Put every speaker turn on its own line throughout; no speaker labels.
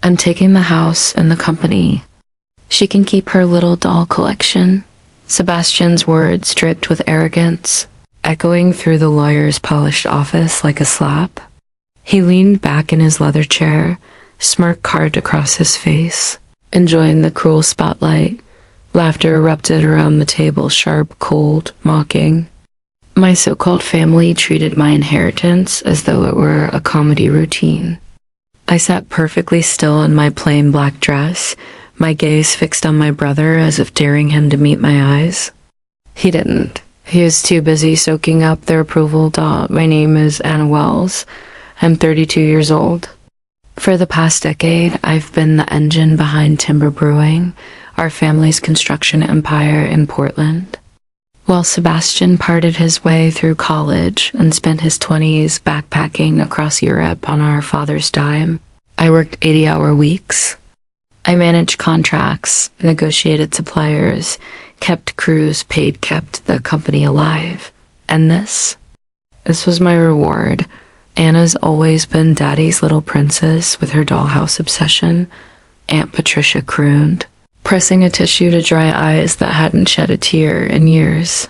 I'm taking the house and the company. She can keep her little doll collection. Sebastian's words dripped with arrogance, echoing through the lawyer's polished office like a slap. He leaned back in his leather chair, smirk carved across his face, enjoying the cruel spotlight. Laughter erupted around the table, sharp, cold, mocking. My so-called family treated my inheritance as though it were a comedy routine. I sat perfectly still in my plain black dress, my gaze fixed on my brother as if daring him to meet my eyes. He didn't. He was too busy soaking up their approval. My name is Anna Wells. I'm 32 years old. For the past decade, I've been the engine behind Timber Brewing, our family's construction empire in Portland. While Sebastian parted his way through college and spent his 20s backpacking across Europe on our father's dime, I worked 80-hour weeks. I managed contracts, negotiated suppliers, kept crews paid, kept the company alive. And this was my reward. Anna's always been Daddy's little princess with her dollhouse obsession, Aunt Patricia crooned, pressing a tissue to dry eyes that hadn't shed a tear in years.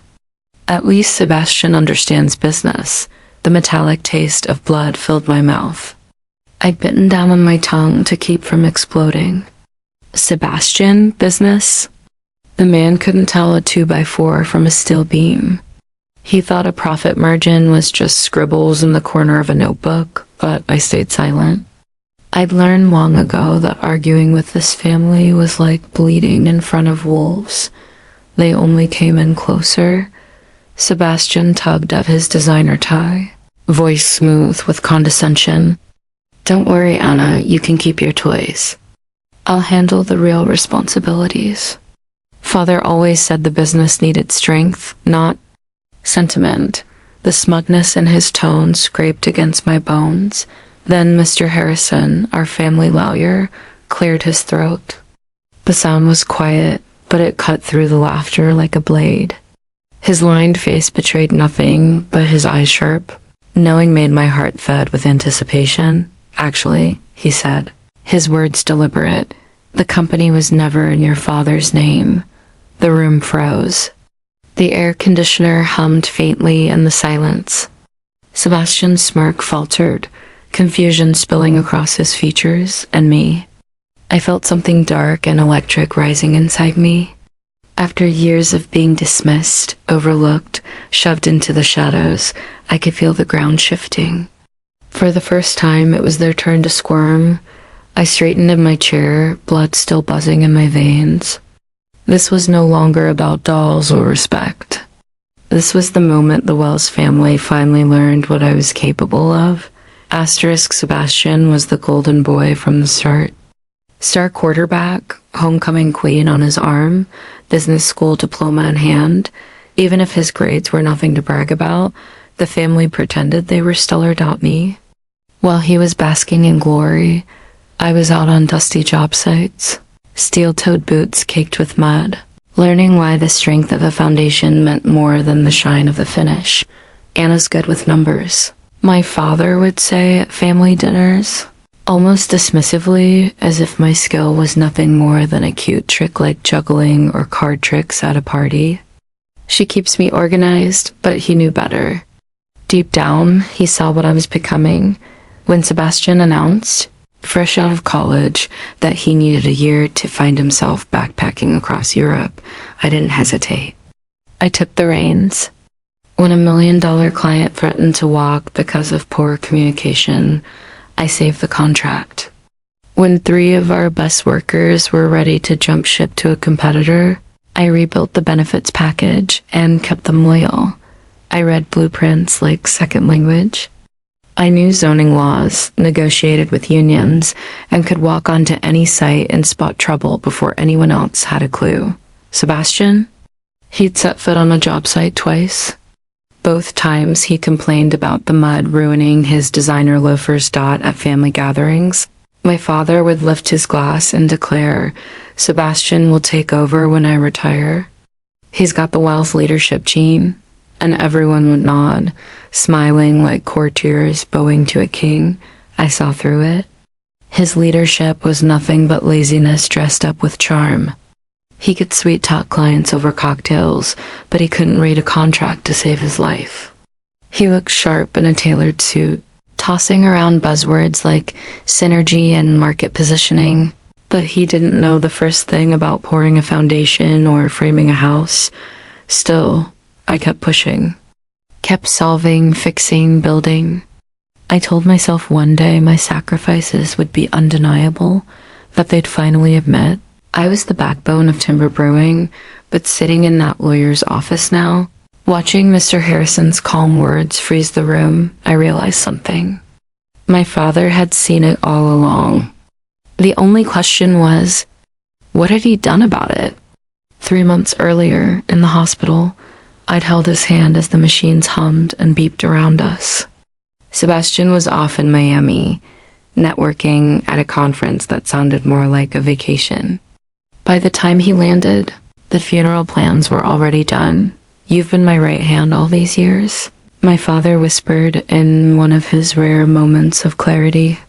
At least Sebastian understands business. The metallic taste of blood filled my mouth. I'd bitten down on my tongue to keep from exploding. Sebastian, business? The man couldn't tell a 2x4 from a steel beam. He thought a profit margin was just scribbles in the corner of a notebook, but I stayed silent. I'd learned long ago that arguing with this family was like bleeding in front of wolves. They only came in closer. Sebastian tugged at his designer tie, voice smooth with condescension. Don't worry, Anna, you can keep your toys. I'll handle the real responsibilities. Father always said the business needed strength, not sentiment. The smugness in his tone scraped against my bones. Then Mr. Harrison, our family lawyer, cleared his throat. The sound was quiet, but it cut through the laughter like a blade. His lined face betrayed nothing but his eyes sharp. Knowing made my heart fed with anticipation. Actually, he said, his words deliberate, the company was never in your father's name. The room froze. The air conditioner hummed faintly in the silence. Sebastian's smirk faltered, confusion spilling across his features and me. I felt something dark and electric rising inside me. After years of being dismissed, overlooked, shoved into the shadows, I could feel the ground shifting. For the first time, it was their turn to squirm. I straightened in my chair, blood still buzzing in my veins. This was no longer about dolls or respect. This was the moment the Wells family finally learned what I was capable of. Asterisk Sebastian was the golden boy from the start. Star quarterback, homecoming queen on his arm, business school diploma in hand. Even if his grades were nothing to brag about, the family pretended they were stellar.me. While he was basking in glory, I was out on dusty job sites, steel-toed boots caked with mud, learning why the strength of a foundation meant more than the shine of the finish. Anna's good with numbers, my father would say at family dinners, almost dismissively, as if my skill was nothing more than a cute trick like juggling or card tricks at a party. She keeps me organized, but he knew better. Deep down, he saw what I was becoming. When Sebastian announced, fresh out of college, that he needed a year to find himself backpacking across Europe, I didn't hesitate. I took the reins. When $1 million client threatened to walk because of poor communication, I saved the contract. When 3 of our best workers were ready to jump ship to a competitor, I rebuilt the benefits package and kept them loyal. I read blueprints like second language. I knew zoning laws, negotiated with unions, and could walk onto any site and spot trouble before anyone else had a clue. Sebastian? He'd set foot on a job site twice. Both times he complained about the mud ruining his designer loafers. At family gatherings, my father would lift his glass and declare, Sebastian will take over when I retire. He's got the Wells leadership gene. And everyone would nod, smiling like courtiers bowing to a king. I saw through it. His leadership was nothing but laziness dressed up with charm. He could sweet-talk clients over cocktails, but he couldn't read a contract to save his life. He looked sharp in a tailored suit, tossing around buzzwords like synergy and market positioning, but he didn't know the first thing about pouring a foundation or framing a house. Still, I kept pushing. Kept solving, fixing, building. I told myself one day my sacrifices would be undeniable, that they'd finally admit I was the backbone of Timber Brewing, but sitting in that lawyer's office now, watching Mr. Harrison's calm words freeze the room, I realized something. My father had seen it all along. The only question was, what had he done about it? 3 months earlier, in the hospital, I'd held his hand as the machines hummed and beeped around us. Sebastian was off in Miami, networking at a conference that sounded more like a vacation. By the time he landed, the funeral plans were already done. "You've been my right hand all these years," my father whispered in one of his rare moments of clarity.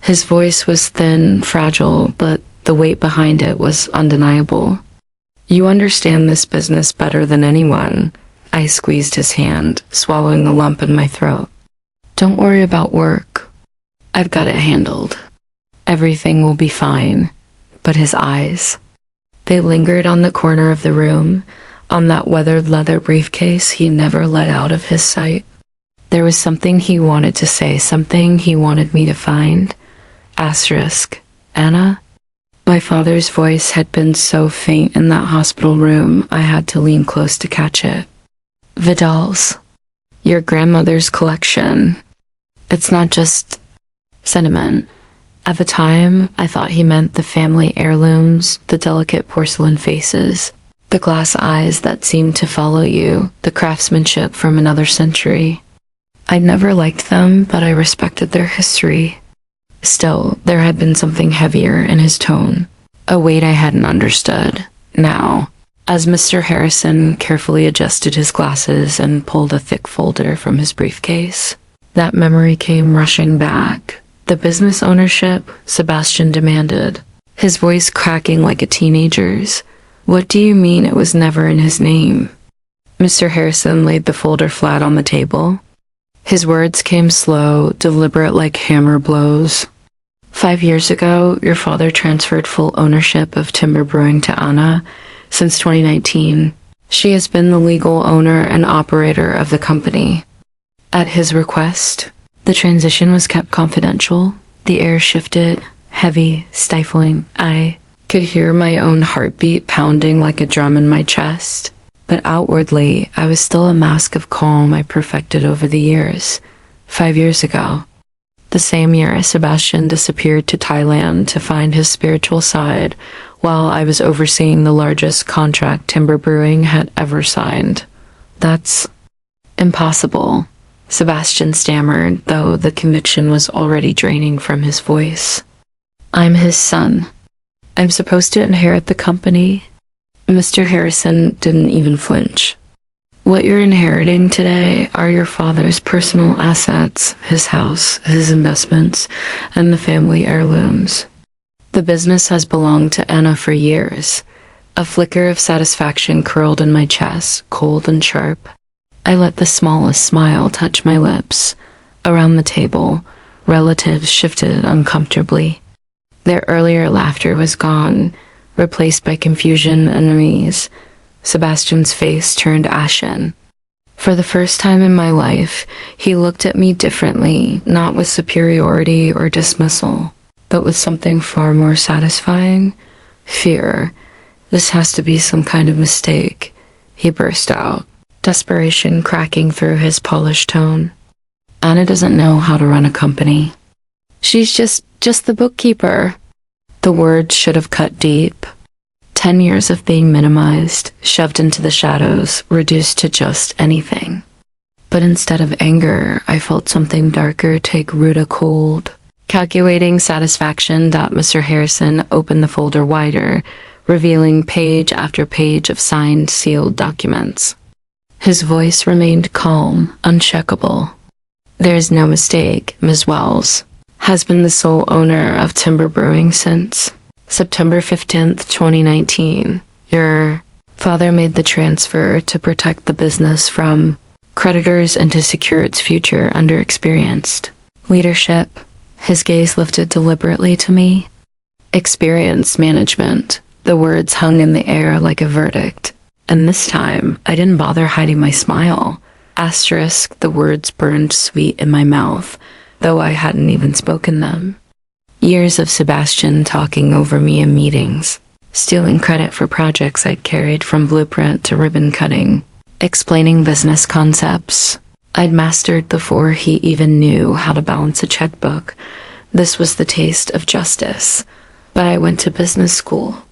His voice was thin, fragile, but the weight behind it was undeniable. "You understand this business better than anyone." I squeezed his hand, swallowing the lump in my throat. "Don't worry about work. I've got it handled. Everything will be fine." But his eyes, they lingered on the corner of the room, on that weathered leather briefcase he never let out of his sight. There was something he wanted to say, something he wanted me to find. Asterisk. "Anna?" My father's voice had been so faint in that hospital room, I had to lean close to catch it. "Vidal's. Your grandmother's collection. It's not just sentiment." At the time, I thought he meant the family heirlooms, the delicate porcelain faces, the glass eyes that seemed to follow you, the craftsmanship from another century. I'd never liked them, but I respected their history. Still, there had been something heavier in his tone, a weight I hadn't understood. Now, as Mr. Harrison carefully adjusted his glasses and pulled a thick folder from his briefcase, that memory came rushing back. The business ownership Sebastian demanded, his voice cracking like a teenager's. "What do you mean it was never in his name?" Mr. Harrison laid the folder flat on the table. His words came slow, deliberate like hammer blows. 5 years ago, your father transferred full ownership of Timber Brewing to Anna. Since 2019, she has been the legal owner and operator of the company. At his request, the transition was kept confidential. The air shifted, heavy, stifling. I could hear my own heartbeat pounding like a drum in my chest. But outwardly, I was still a mask of calm I perfected over the years. 5 years ago, the same year Sebastian disappeared to Thailand to find his spiritual side, while I was overseeing the largest contract Timber Brewing had ever signed. "That's impossible," Sebastian stammered, though the conviction was already draining from his voice. "I'm his son. I'm supposed to inherit the company." Mr. Harrison didn't even flinch. "What you're inheriting today are your father's personal assets, his house, his investments, and the family heirlooms. The business has belonged to Anna for years." A flicker of satisfaction curled in my chest, cold and sharp. I let the smallest smile touch my lips. Around the table, relatives shifted uncomfortably. Their earlier laughter was gone, replaced by confusion and unease. Sebastian's face turned ashen. For the first time in my life, he looked at me differently, not with superiority or dismissal, but with something far more satisfying. "Fear. This has to be some kind of mistake," he burst out, desperation cracking through his polished tone. "Anna doesn't know how to run a company. She's just the bookkeeper." The words should have cut deep. 10 years of being minimized, shoved into the shadows, reduced to just anything. But instead of anger, I felt something darker take root a cold. Calculating satisfaction, Mr. Harrison opened the folder wider, revealing page after page of signed, sealed documents. His voice remained calm, uncheckable. "There is no mistake, Ms. Wells. has been the sole owner of Timber Brewing since September 15th, 2019. Your father made the transfer to protect the business from creditors and to secure its future under experienced leadership. His gaze lifted deliberately to me. Experienced management. The words hung in the air like a verdict. And this time, I didn't bother hiding my smile. Asterisk, the words burned sweet in my mouth, though I hadn't even spoken them. Years of Sebastian talking over me in meetings, stealing credit for projects I'd carried from blueprint to ribbon cutting, explaining business concepts I'd mastered before he even knew how to balance a checkbook. This was the taste of justice. But I went to business school.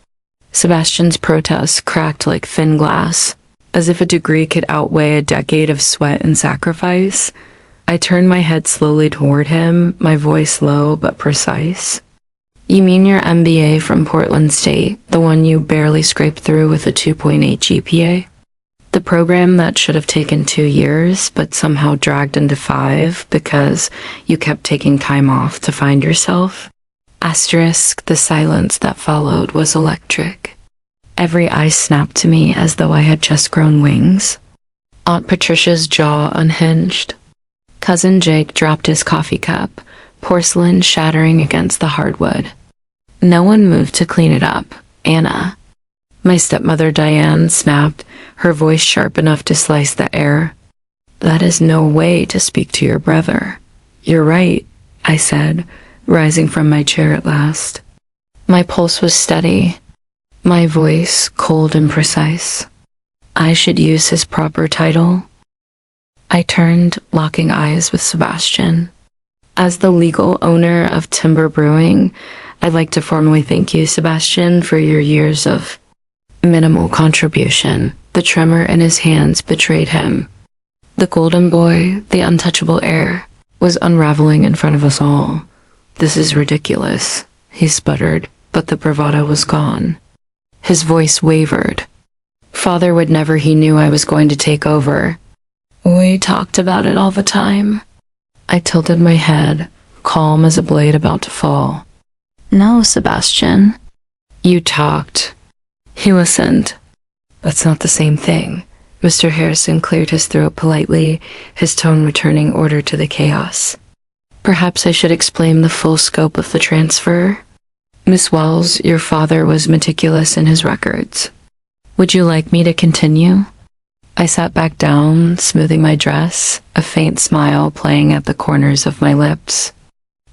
Sebastian's protests cracked like thin glass, as if a degree could outweigh a decade of sweat and sacrifice. I turned my head slowly toward him, my voice low but precise. You mean your MBA from Portland State, the one you barely scraped through with a 2.8 GPA? The program that should have taken 2 years, but somehow dragged into 5 because you kept taking time off to find yourself? Asterisk, the silence that followed was electric. Every eye snapped to me as though I had just grown wings. Aunt Patricia's jaw unhinged. Cousin Jake dropped his coffee cup, porcelain shattering against the hardwood. No one moved to clean it up. Anna. My stepmother Diane snapped, her voice sharp enough to slice the air. That is no way to speak to your brother. You're right, I said, rising from my chair at last. My pulse was steady, my voice cold and precise. I should use his proper title. I turned, locking eyes with Sebastian. As the legal owner of Timber Brewing, I'd like to formally thank you, Sebastian, for your years of minimal contribution. The tremor in his hands betrayed him. The golden boy, the untouchable heir, was unraveling in front of us all. This is ridiculous, he sputtered, but the bravado was gone. His voice wavered. Father would never, he knew I was going to take over. We talked about it all the time. I tilted my head, calm as a blade about to fall. No, Sebastian. You talked. He listened. That's not the same thing. Mr. Harrison cleared his throat politely, his tone returning order to the chaos. Perhaps I should explain the full scope of the transfer. Miss Wells, your father was meticulous in his records. Would you like me to continue? I sat back down, smoothing my dress, a faint smile playing at the corners of my lips.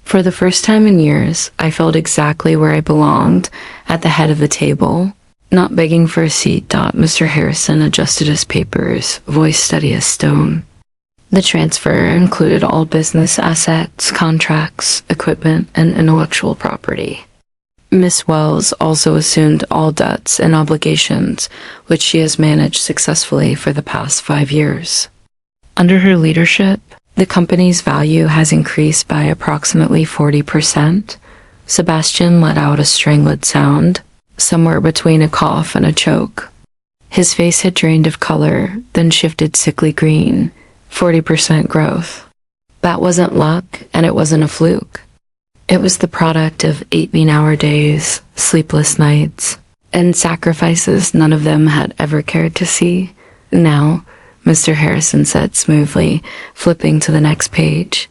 For the first time in years, I felt exactly where I belonged, at the head of the table, not begging for a seat. Mr. Harrison adjusted his papers, voice steady as stone. The transfer included all business assets, contracts, equipment, and intellectual property. Miss Wells also assumed all debts and obligations, which she has managed successfully for the past 5 years. Under her leadership, the company's value has increased by approximately 40%. Sebastian let out a strangled sound, somewhere between a cough and a choke. His face had drained of color, then shifted sickly green. 40% growth. That wasn't luck, and it wasn't a fluke. It was the product of 18-hour days, sleepless nights, and sacrifices none of them had ever cared to see. Now, Mr. Harrison said smoothly, flipping to the next page.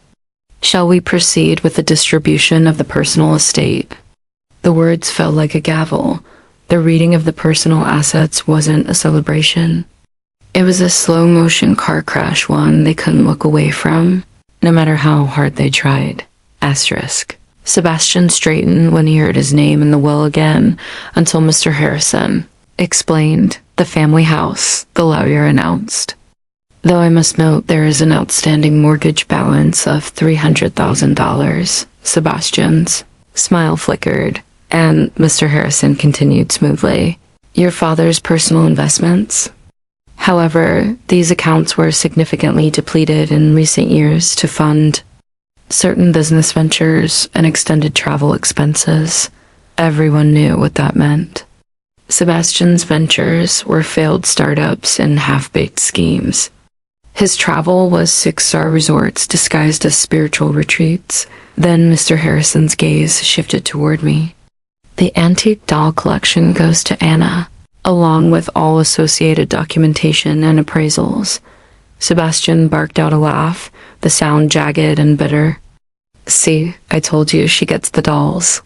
Shall we proceed with the distribution of the personal estate? The words fell like a gavel. The reading of the personal assets wasn't a celebration. It was a slow-motion car crash, one they couldn't look away from, no matter how hard they tried. Asterisk. Sebastian straightened when he heard his name in the will again, until Mr. Harrison explained. The family house, the lawyer announced. Though I must note there is an outstanding mortgage balance of $300,000. Sebastian's smile flickered, and Mr. Harrison continued smoothly. Your father's personal investments? However, these accounts were significantly depleted in recent years to fund certain business ventures and extended travel expenses. Everyone knew what that meant. Sebastian's ventures were failed startups and half-baked schemes. His travel was 6-star resorts disguised as spiritual retreats. Then Mr. Harrison's gaze shifted toward me. The antique doll collection goes to Anna, along with all associated documentation and appraisals. Sebastian barked out a laugh, the sound jagged and bitter. See, I told you she gets the dolls.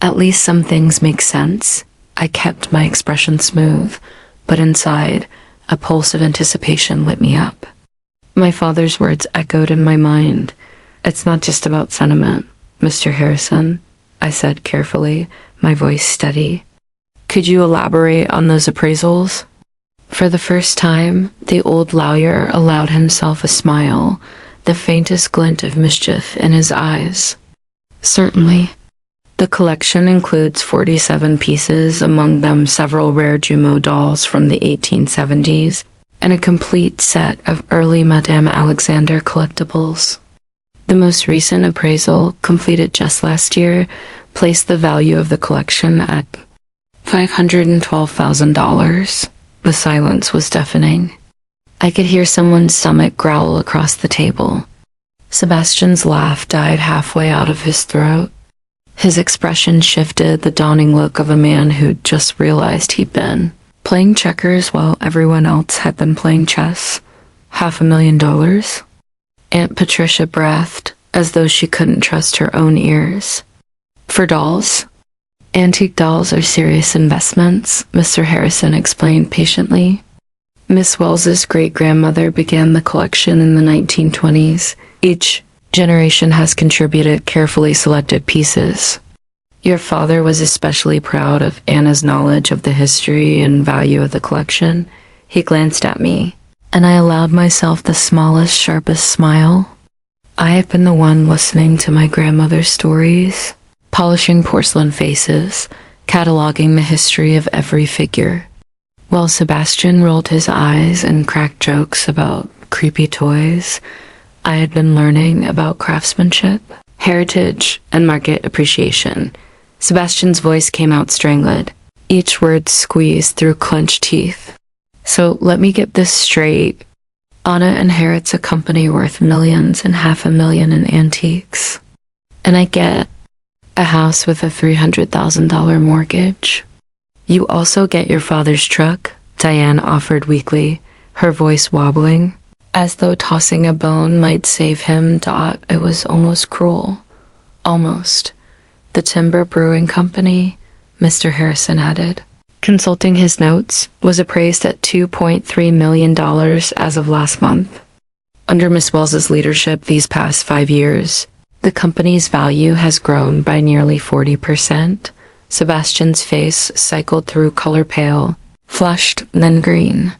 At least some things make sense. I kept my expression smooth, but inside, a pulse of anticipation lit me up. My father's words echoed in my mind. It's not just about sentiment, Mr. Harrison, I said carefully, my voice steady. Could you elaborate on those appraisals? For the first time, the old lawyer allowed himself a smile, the faintest glint of mischief in his eyes. Certainly. The collection includes 47 pieces, among them several rare Jumeau dolls from the 1870s, and a complete set of early Madame Alexander collectibles. The most recent appraisal, completed just last year, placed the value of the collection at $512,000. The silence was deafening. I could hear someone's stomach growl across the table. Sebastian's laugh died halfway out of his throat. His expression shifted, the dawning look of a man who'd just realized he'd been playing checkers while everyone else had been playing chess. $500,000? Aunt Patricia breathed, as though she couldn't trust her own ears. For dolls? Antique dolls are serious investments, Mr. Harrison explained patiently. Miss Wells's great-grandmother began the collection in the 1920s. Each generation has contributed carefully selected pieces. Your father was especially proud of Anna's knowledge of the history and value of the collection. He glanced at me, and I allowed myself the smallest, sharpest smile. I have been the one listening to my grandmother's stories, polishing porcelain faces, cataloging the history of every figure. While Sebastian rolled his eyes and cracked jokes about creepy toys, I had been learning about craftsmanship, heritage, and market appreciation. Sebastian's voice came out strangled, each word squeezed through clenched teeth. So let me get this straight. Anna inherits a company worth millions and $500,000 in antiques. And I get a house with a $300,000 mortgage. You also get your father's truck, Diane offered weakly, her voice wobbling, as though tossing a bone might save him. It was almost cruel. Almost. The Timber Brewing Company, Mr. Harrison added, consulting his notes, was appraised at $2.3 million as of last month. Under Miss Wells's leadership these past 5 years, the company's value has grown by nearly 40%. Sebastian's face cycled through color pale, flushed, then green.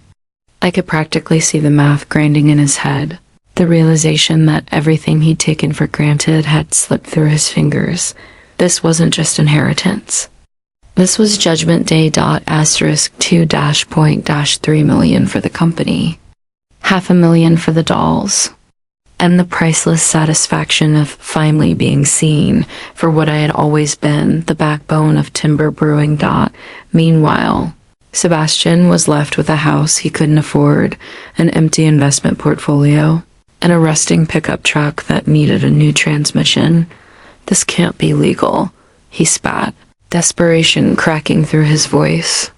I could practically see the math grinding in his head, the realization that everything he'd taken for granted had slipped through his fingers. This wasn't just inheritance. This was Judgment Day. $2.3 million for the company, $500,000 for the dolls, and the priceless satisfaction of finally being seen for what I had always been, the backbone of Timber Brewing. Meanwhile, Sebastian was left with a house he couldn't afford, an empty investment portfolio, and a rusting pickup truck that needed a new transmission. This can't be legal, he spat, desperation cracking through his voice.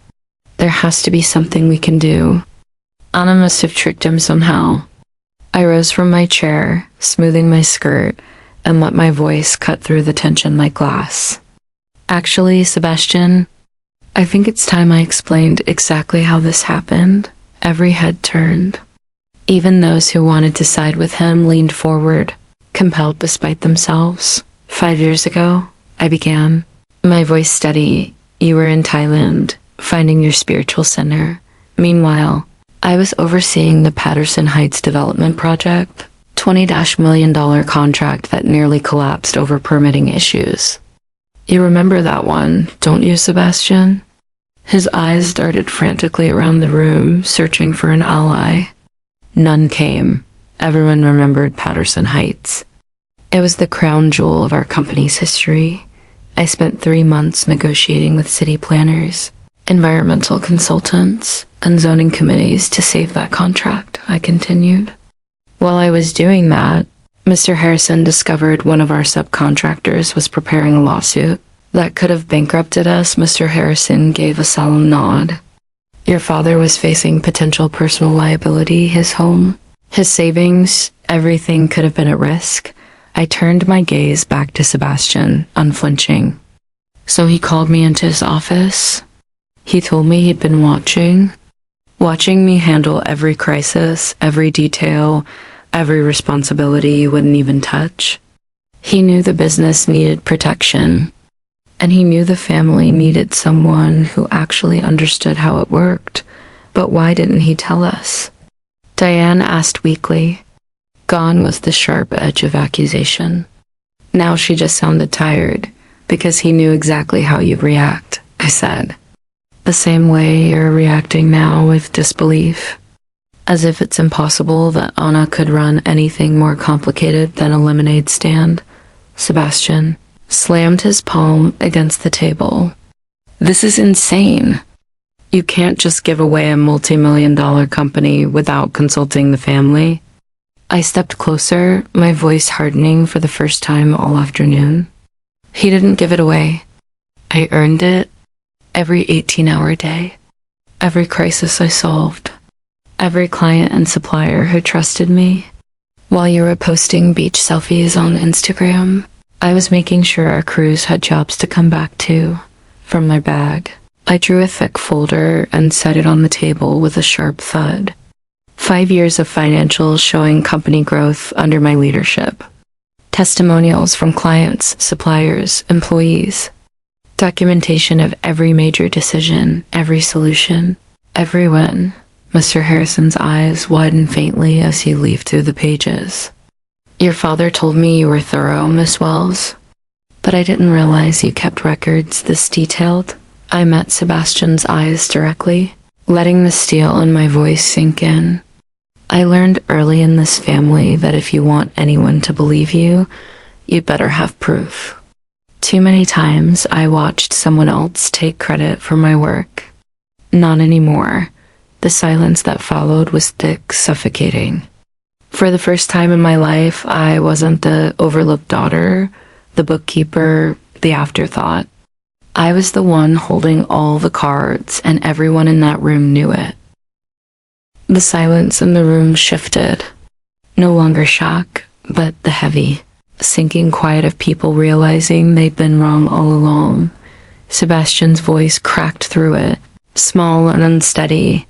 There has to be something we can do. Anna must have tricked him somehow. I rose from my chair, smoothing my skirt, and let my voice cut through the tension like glass. Actually, Sebastian, I think it's time I explained exactly how this happened. Every head turned. Even those who wanted to side with him leaned forward, compelled despite themselves. 5 years ago, I began, my voice steady. You were in Thailand, finding your spiritual center. Meanwhile, I was overseeing the Patterson Heights development project, $20 million contract that nearly collapsed over permitting issues. You remember that one, don't you, Sebastian? His eyes darted frantically around the room, searching for an ally. None came. Everyone remembered Patterson Heights. It was the crown jewel of our company's history. I spent 3 months negotiating with city planners, environmental consultants, and zoning committees to save that contract, I continued. While I was doing that, Mr. Harrison discovered one of our subcontractors was preparing a lawsuit that could have bankrupted us. Mr. Harrison gave a solemn nod. Your father was facing potential personal liability, his home, his savings, everything could have been at risk. I turned my gaze back to Sebastian, unflinching. So he called me into his office. He told me he'd been watching me handle every crisis, every detail, every responsibility you wouldn't even touch. He knew the business needed protection, and he knew the family needed someone who actually understood how it worked. But why didn't he tell us? Diane asked weakly. Gone was the sharp edge of accusation. Now she just sounded tired, because he knew exactly how you'd react, I said. The same way you're reacting now, with disbelief. As if it's impossible that Anna could run anything more complicated than a lemonade stand. Sebastian slammed his palm against the table. This is insane. You can't just give away a multi-million-dollar company without consulting the family. I stepped closer, my voice hardening for the first time all afternoon. He didn't give it away. I earned it every 18-hour day. Every crisis I solved. Every client and supplier who trusted me. While you were posting beach selfies on Instagram, I was making sure our crews had jobs to come back to. From my bag, I drew a thick folder and set it on the table with a sharp thud. 5 years of financials showing company growth under my leadership. Testimonials from clients, suppliers, employees. Documentation of every major decision, every solution, every win. Mr. Harrison's eyes widened faintly as he leafed through the pages. Your father told me you were thorough, Miss Wells, but I didn't realize you kept records this detailed. I met Sebastian's eyes directly, letting the steel in my voice sink in. I learned early in this family that if you want anyone to believe you, you'd better have proof. Too many times I watched someone else take credit for my work. Not anymore. The silence that followed was thick, suffocating. For the first time in my life, I wasn't the overlooked daughter, the bookkeeper, the afterthought. I was the one holding all the cards, and everyone in that room knew it. The silence in the room shifted. No longer shock, but the heavy, sinking quiet of people realizing they'd been wrong all along. Sebastian's voice cracked through it, small and unsteady.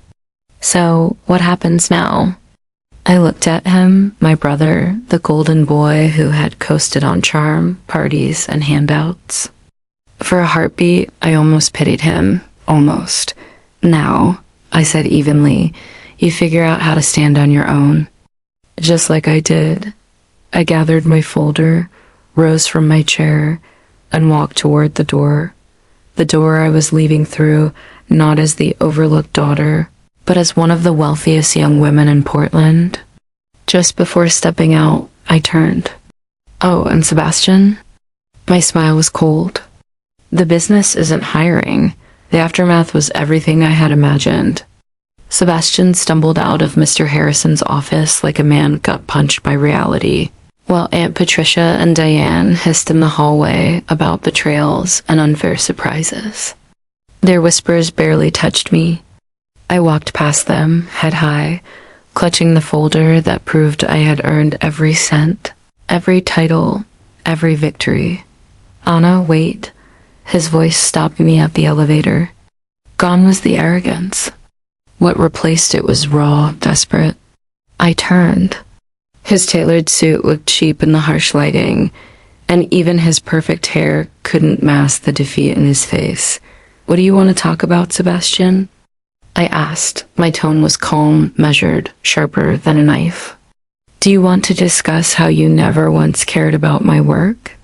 So, what happens now? I looked at him, my brother, the golden boy who had coasted on charm, parties, and handouts. For a heartbeat, I almost pitied him. Almost. Now, I said evenly, you figure out how to stand on your own. Just like I did. I gathered my folder, rose from my chair, and walked toward the door. The door I was leaving through, not as the overlooked daughter, but as one of the wealthiest young women in Portland. Just before stepping out, I turned. Oh, and Sebastian? My smile was cold. The business isn't hiring. The aftermath was everything I had imagined. Sebastian stumbled out of Mr. Harrison's office like a man gut punched by reality, while Aunt Patricia and Diane hissed in the hallway about betrayals and unfair surprises. Their whispers barely touched me. I walked past them, head high, clutching the folder that proved I had earned every cent, every title, every victory. Anna, wait. His voice stopped me at the elevator. Gone was the arrogance. What replaced it was raw, desperate. I turned. His tailored suit looked cheap in the harsh lighting, and even his perfect hair couldn't mask the defeat in his face. What do you want to talk about, Sebastian? I asked. My tone was calm, measured, sharper than a knife. Do you want to discuss how you never once cared about my work?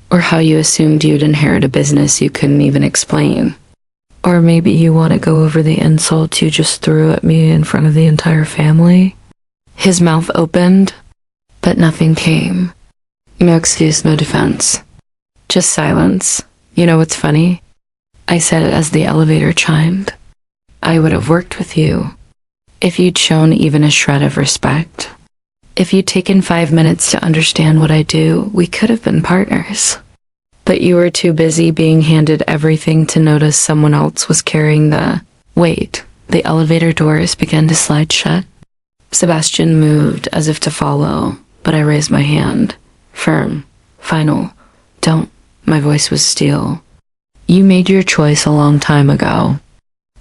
Or how you assumed you'd inherit a business you couldn't even explain? Or maybe you want to go over the insult you just threw at me in front of the entire family? His mouth opened, but nothing came. No excuse, no defense. Just silence. You know what's funny? I said it as the elevator chimed. I would have worked with you if you'd shown even a shred of respect. If you'd taken 5 minutes to understand what I do, we could have been partners. But you were too busy being handed everything to notice someone else was carrying the... Wait, the elevator doors began to slide shut. Sebastian moved as if to follow, but I raised my hand. Firm. Final. Don't. My voice was steel. You made your choice a long time ago.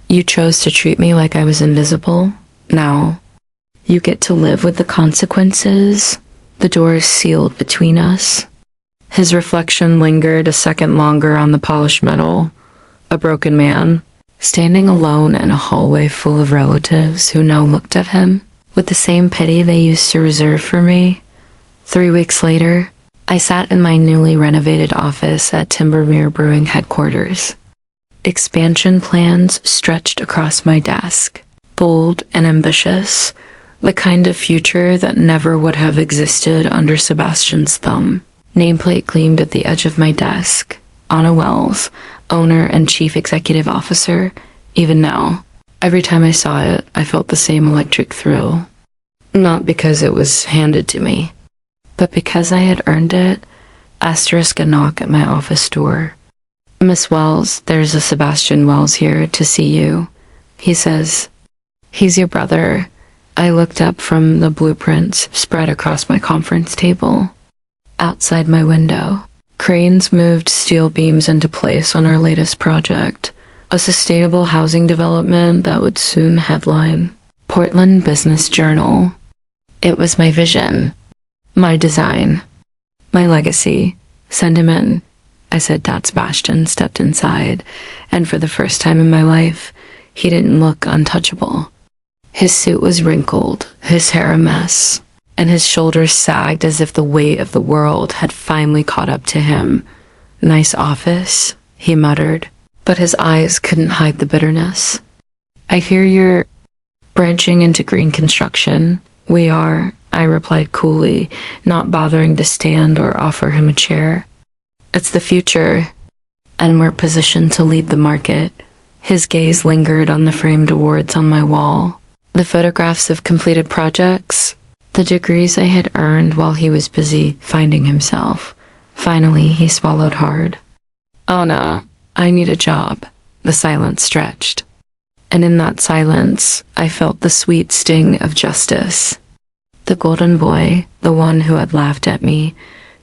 You chose to treat me like I was invisible. Now, you get to live with the consequences. The doors sealed between us. His reflection lingered a second longer on the polished metal. A broken man, standing alone in a hallway full of relatives who now looked at him with the same pity they used to reserve for me. 3 weeks later, I sat in my newly renovated office at Timbermere Brewing headquarters. Expansion plans stretched across my desk, bold and ambitious, the kind of future that never would have existed under Sebastian's thumb. Nameplate gleamed at the edge of my desk. Anna Wells, owner and chief executive officer. Even now, every time I saw it, I felt the same electric thrill. Not because it was handed to me, but because I had earned it. Asterisk a knock at my office door. Miss Wells, there's a Sebastian Wells here to see you. He says, he's your brother. I looked up from the blueprints spread across my conference table. Outside my window, cranes moved steel beams into place on our latest project, a sustainable housing development that would soon headline Portland Business Journal. It was my vision, my design, my legacy. Send him in, I said. Dad Sebastian stepped inside, and for the first time in my life, he didn't look untouchable. His suit was wrinkled, his hair a mess, and his shoulders sagged as if the weight of the world had finally caught up to him. Nice office, he muttered, but his eyes couldn't hide the bitterness. I hear you're branching into green construction. We are, I replied coolly, not bothering to stand or offer him a chair. It's the future, and we're positioned to lead the market. His gaze lingered on the framed awards on my wall, the photographs of completed projects, the degrees I had earned while he was busy finding himself. Finally, he swallowed hard. Oh no, I need a job. The silence stretched. And in that silence, I felt the sweet sting of justice. The golden boy, the one who had laughed at me,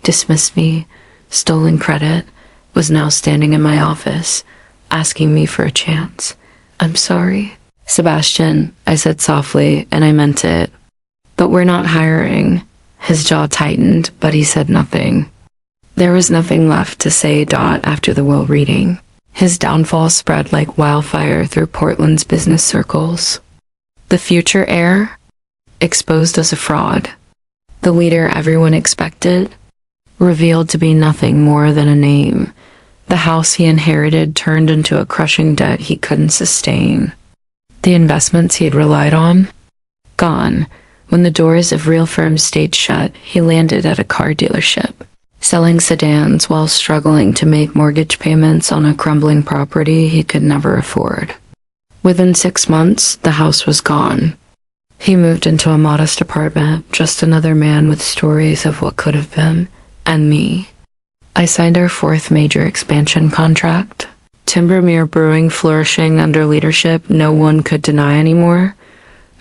dismissed me, stolen credit, was now standing in my office, asking me for a chance. I'm sorry, Sebastian, I said softly, and I meant it. But we're not hiring. His jaw tightened, but he said nothing. There was nothing left to say. After the will reading, his downfall spread like wildfire through Portland's business circles. The future heir, exposed as a fraud. The leader everyone expected, revealed to be nothing more than a name. The house he inherited turned into a crushing debt he couldn't sustain. The investments he had relied on, gone. When the doors of real firms stayed shut, he landed at a car dealership, selling sedans while struggling to make mortgage payments on a crumbling property he could never afford. Within 6 months, the house was gone. He moved into a modest apartment, just another man with stories of what could have been, and me. I signed our 4th major expansion contract. Timbermere Brewing flourishing under leadership no one could deny anymore.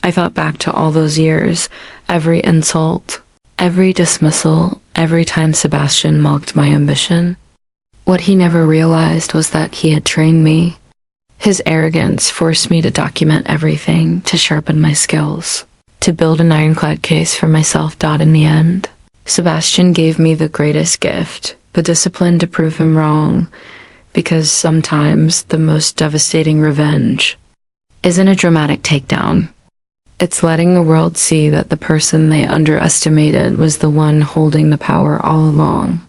I thought back to all those years, every insult, every dismissal, every time Sebastian mocked my ambition. What he never realized was that he had trained me. His arrogance forced me to document everything, to sharpen my skills, to build an ironclad case for myself. In the end, Sebastian gave me the greatest gift, the discipline to prove him wrong, because sometimes the most devastating revenge isn't a dramatic takedown. It's letting the world see that the person they underestimated was the one holding the power all along.